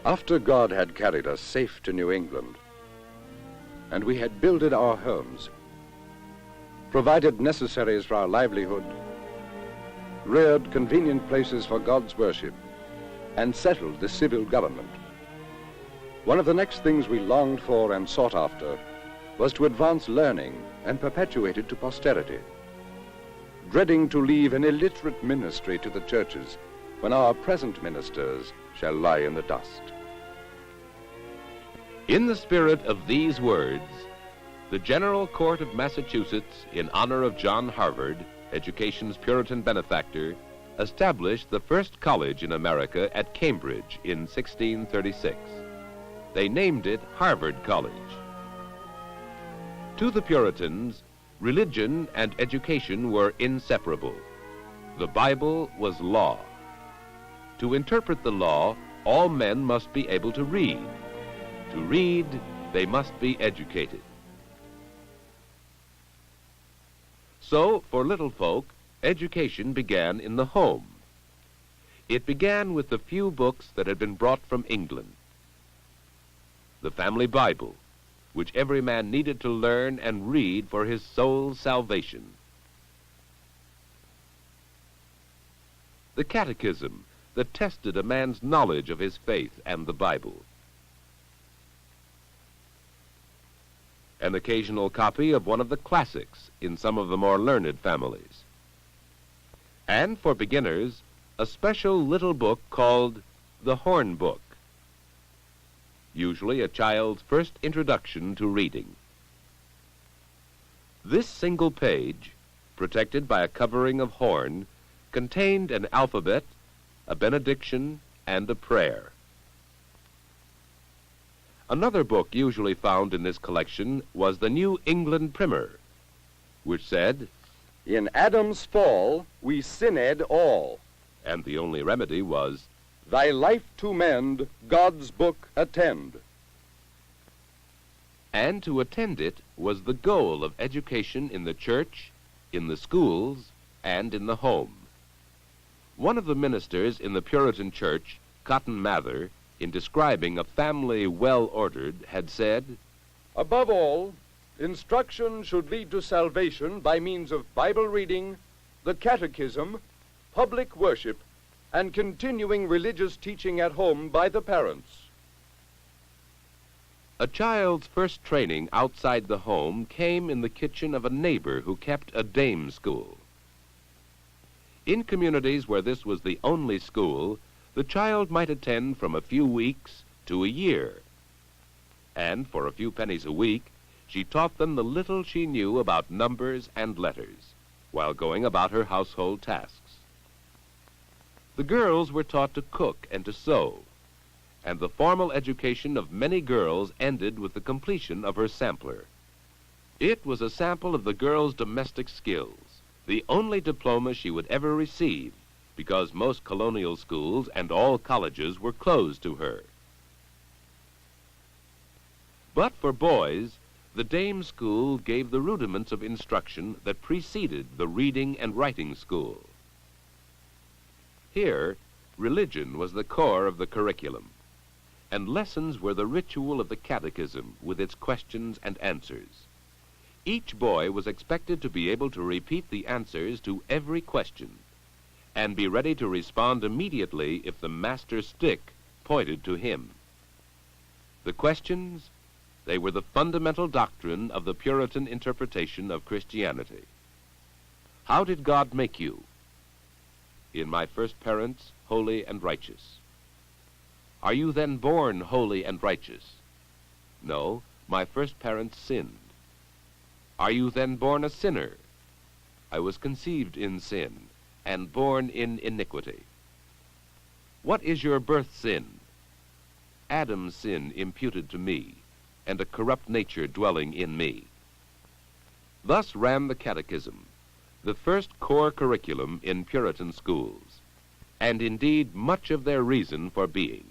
After God had carried us safe to New England, and we had builded our homes, provided necessaries for our livelihood, reared convenient places for God's worship, and settled the civil government, one of the next things we longed for and sought after was to advance learning and perpetuate it to posterity, dreading to leave an illiterate ministry to the churches when our present ministers shall lie in the dust. In the spirit of these words, the General Court of Massachusetts, in honor of John Harvard, education's Puritan benefactor, established the first college in America at Cambridge in 1636. They named it Harvard College. To the Puritans, religion and education were inseparable. The Bible was law. To interpret the law, all men must be able to read. To read, they must be educated. So, for little folk, education began in the home. It began with the few books that had been brought from England. The family Bible, which every man needed to learn and read for his soul's salvation. The catechism that tested a man's knowledge of his faith and the Bible. An occasional copy of one of the classics in some of the more learned families. And for beginners, a special little book called the Horn Book, usually a child's first introduction to reading. This single page, protected by a covering of horn, contained an alphabet, a benediction, and a prayer. Another book usually found in this collection was the New England Primer, which said, "In Adam's fall we sinned all, and the only remedy was, thy life to mend, God's book attend." And to attend it was the goal of education in the church, in the schools, and in the home. One of the ministers in the Puritan church, Cotton Mather, in describing a family well-ordered, had said, "Above all, instruction should lead to salvation by means of Bible reading, the catechism, public worship, and continuing religious teaching at home by the parents." A child's first training outside the home came in the kitchen of a neighbor who kept a dame school. In communities where this was the only school, the child might attend from a few weeks to a year. And for a few pennies a week, she taught them the little she knew about numbers and letters, while going about her household tasks. The girls were taught to cook and to sew, and the formal education of many girls ended with the completion of her sampler. It was a sample of the girl's domestic skills, the only diploma she would ever receive, because most colonial schools and all colleges were closed to her. But for boys, the dame school gave the rudiments of instruction that preceded the reading and writing school. Here, religion was the core of the curriculum, and lessons were the ritual of the catechism with its questions and answers. Each boy was expected to be able to repeat the answers to every question, and be ready to respond immediately if the master's stick pointed to him. The questions, they were the fundamental doctrine of the Puritan interpretation of Christianity. How did God make you? In my first parents, holy and righteous. Are you then born holy and righteous? No, my first parents sinned. Are you then born a sinner? I was conceived in sin and born in iniquity. What is your birth sin? Adam's sin imputed to me, and a corrupt nature dwelling in me. Thus ran the catechism, the first core curriculum in Puritan schools, and indeed much of their reason for being.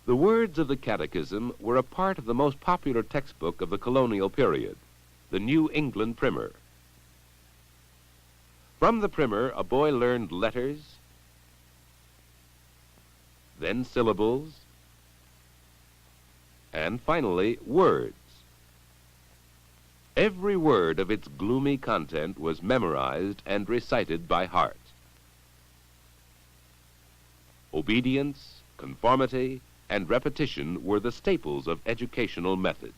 The words of the catechism were a part of the most popular textbook of the colonial period, the New England Primer. From the primer, a boy learned letters, then syllables, and finally words. Every word of its gloomy content was memorized and recited by heart. Obedience, conformity, and repetition were the staples of educational method.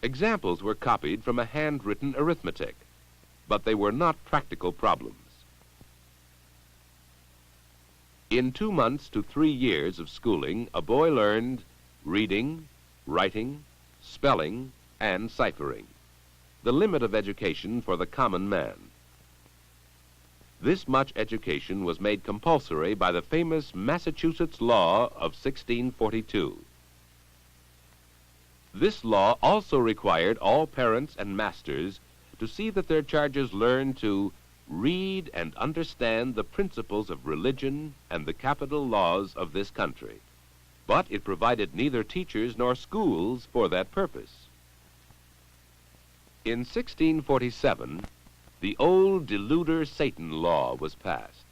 Examples were copied from a handwritten arithmetic, but they were not practical problems. In 2 months to 3 years of schooling, a boy learned reading, writing, spelling, and ciphering, the limit of education for the common man. This much education was made compulsory by the famous Massachusetts law of 1642. This law also required all parents and masters to see that their charges learned to read and understand the principles of religion and the capital laws of this country. But it provided neither teachers nor schools for that purpose. In 1647, the old deluder Satan law was passed,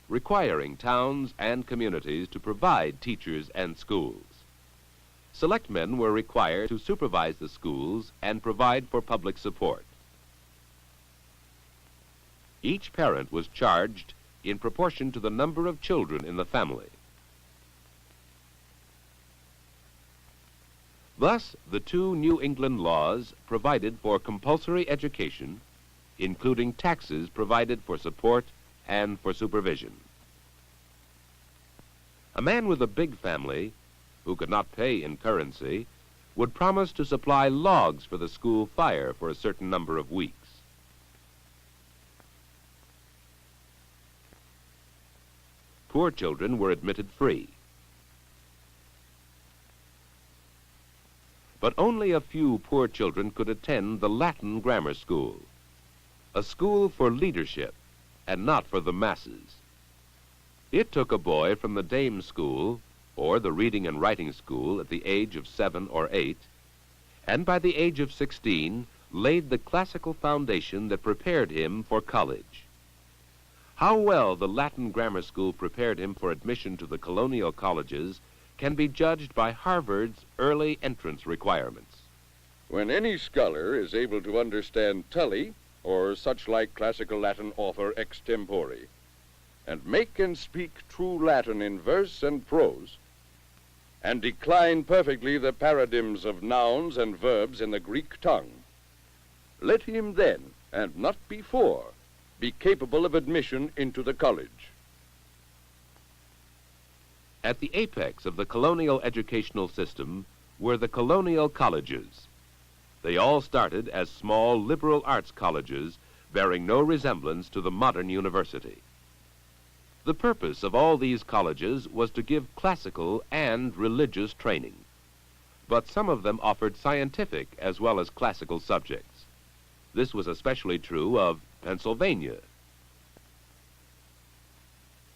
requiring towns and communities to provide teachers and schools. Selectmen were required to supervise the schools and provide for public support. Each parent was charged in proportion to the number of children in the family. Thus, the 2 New England laws provided for compulsory education, including taxes provided for support and for supervision. A man with a big family, who could not pay in currency, would promise to supply logs for the school fire for a certain number of weeks. Poor children were admitted free. But only a few poor children could attend the Latin grammar school, a school for leadership and not for the masses. It took a boy from the dame school or the reading and writing school at the age of 7 or 8, and by the age of 16 laid the classical foundation that prepared him for college. How well the Latin grammar school prepared him for admission to the colonial colleges can be judged by Harvard's early entrance requirements. When any scholar is able to understand Tully or such like classical Latin author extempore, and make and speak true Latin in verse and prose, and decline perfectly the paradigms of nouns and verbs in the Greek tongue, let him then, and not before, be capable of admission into the college. At the apex of the colonial educational system were the colonial colleges. They all started as small liberal arts colleges bearing no resemblance to the modern university. The purpose of all these colleges was to give classical and religious training, but some of them offered scientific as well as classical subjects. This was especially true of Pennsylvania.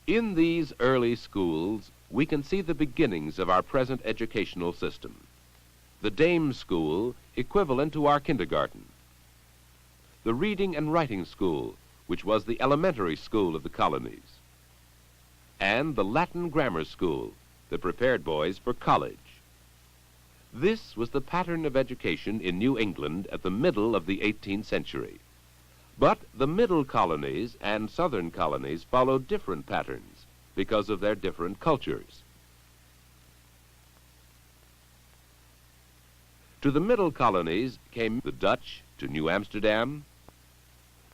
In these early schools, we can see the beginnings of our present educational system. The dame school, equivalent to our kindergarten. The reading and writing school, which was the elementary school of the colonies. And the Latin grammar school that prepared boys for college. This was the pattern of education in New England at the middle of the 18th century. But the middle colonies and southern colonies followed different patterns because of their different cultures. To the middle colonies came the Dutch to New Amsterdam,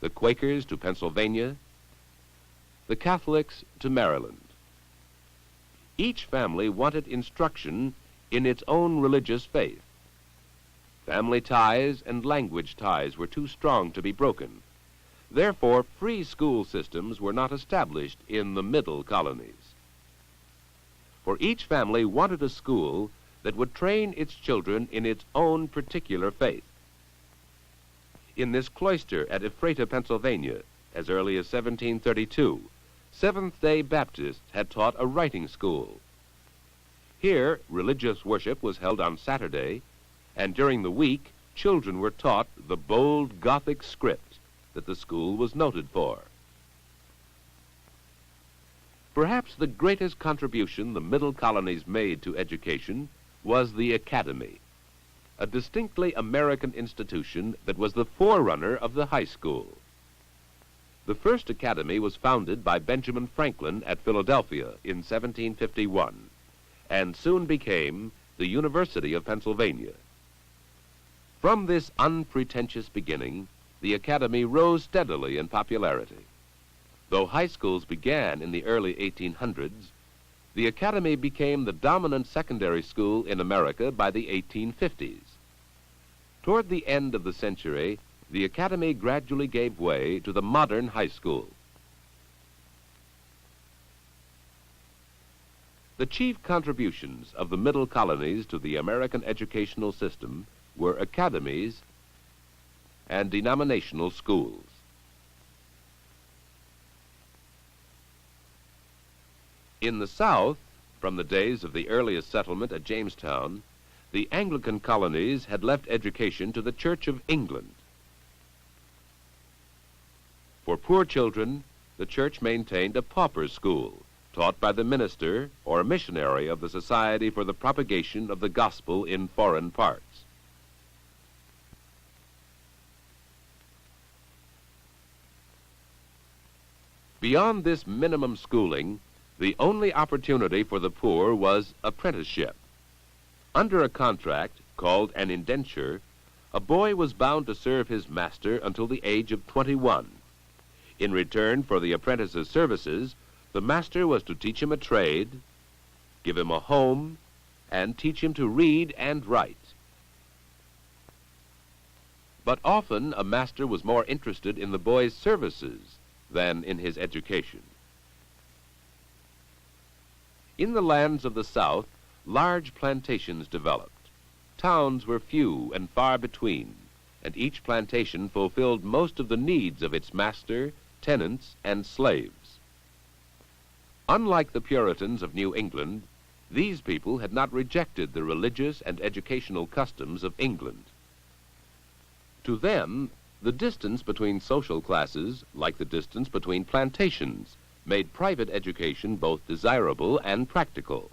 the Quakers to Pennsylvania, the Catholics to Maryland. Each family wanted instruction in its own religious faith. Family ties and language ties were too strong to be broken. Therefore, free school systems were not established in the middle colonies. For each family wanted a school that would train its children in its own particular faith. In this cloister at Ephrata, Pennsylvania, as early as 1732, Seventh-day Baptists had taught a writing school. Here, religious worship was held on Saturday, and during the week, children were taught the bold Gothic script that the school was noted for. Perhaps the greatest contribution the middle colonies made to education was the academy, a distinctly American institution that was the forerunner of the high school. The first academy was founded by Benjamin Franklin at Philadelphia in 1751 and soon became the University of Pennsylvania. From this unpretentious beginning, the academy rose steadily in popularity. Though high schools began in the early 1800s, the academy became the dominant secondary school in America by the 1850s. Toward the end of the century, the academy gradually gave way to the modern high school. The chief contributions of the middle colonies to the American educational system were academies and denominational schools. In the South, from the days of the earliest settlement at Jamestown, the Anglican colonies had left education to the Church of England. For poor children, the church maintained a pauper school, taught by the minister or missionary of the Society for the Propagation of the Gospel in Foreign Parts. Beyond this minimum schooling, the only opportunity for the poor was apprenticeship. Under a contract called an indenture, a boy was bound to serve his master until the age of 21. In return for the apprentice's services, the master was to teach him a trade, give him a home, and teach him to read and write. But often a master was more interested in the boy's services than in his education. In the lands of the South, large plantations developed. Towns were few and far between, and each plantation fulfilled most of the needs of its master, tenants, and slaves. Unlike the Puritans of New England, these people had not rejected the religious and educational customs of England. To them, the distance between social classes, like the distance between plantations, made private education both desirable and practical.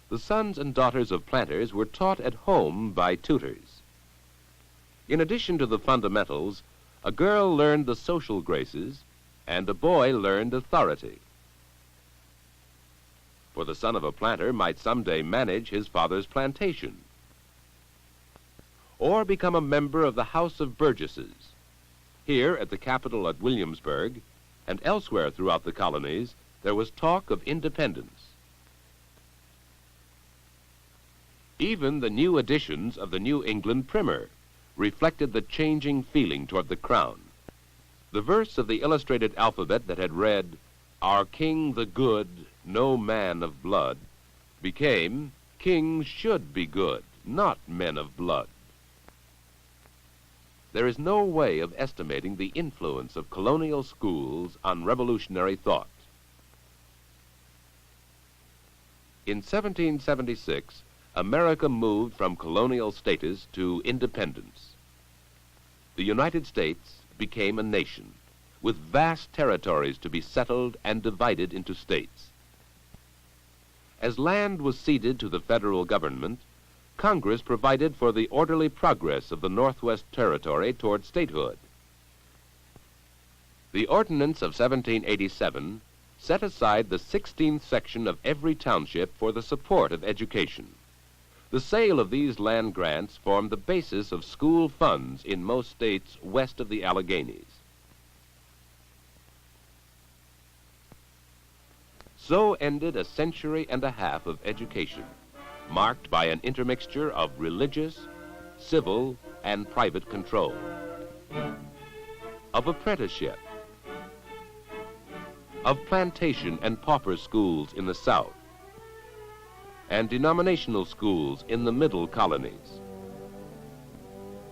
The sons and daughters of planters were taught at home by tutors. In addition to the fundamentals, a girl learned the social graces, and a boy learned authority. For the son of a planter might someday manage his father's plantation, or become a member of the House of Burgesses. Here at the capital at Williamsburg, and elsewhere throughout the colonies, there was talk of independence. Even the new editions of the New England Primer reflected the changing feeling toward the crown. The verse of the illustrated alphabet that had read, "Our King the good, no man of blood," became, "Kings should be good, not men of blood." There is no way of estimating the influence of colonial schools on revolutionary thought. In 1776, America moved from colonial status to independence. The United States became a nation, with vast territories to be settled and divided into states. As land was ceded to the federal government, Congress provided for the orderly progress of the Northwest Territory toward statehood. The Ordinance of 1787 set aside the 16th section of every township for the support of education. The sale of these land grants formed the basis of school funds in most states west of the Alleghenies. So ended a century and a half of education, marked by an intermixture of religious, civil, and private control, of apprenticeship, of plantation and pauper schools in the South, and denominational schools in the middle colonies.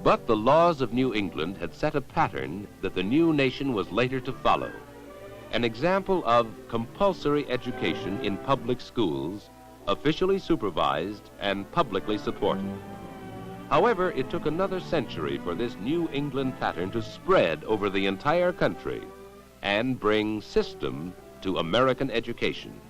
But the laws of New England had set a pattern that the new nation was later to follow, an example of compulsory education in public schools, officially supervised and publicly supported. However, it took another century for this New England pattern to spread over the entire country and bring system to American education.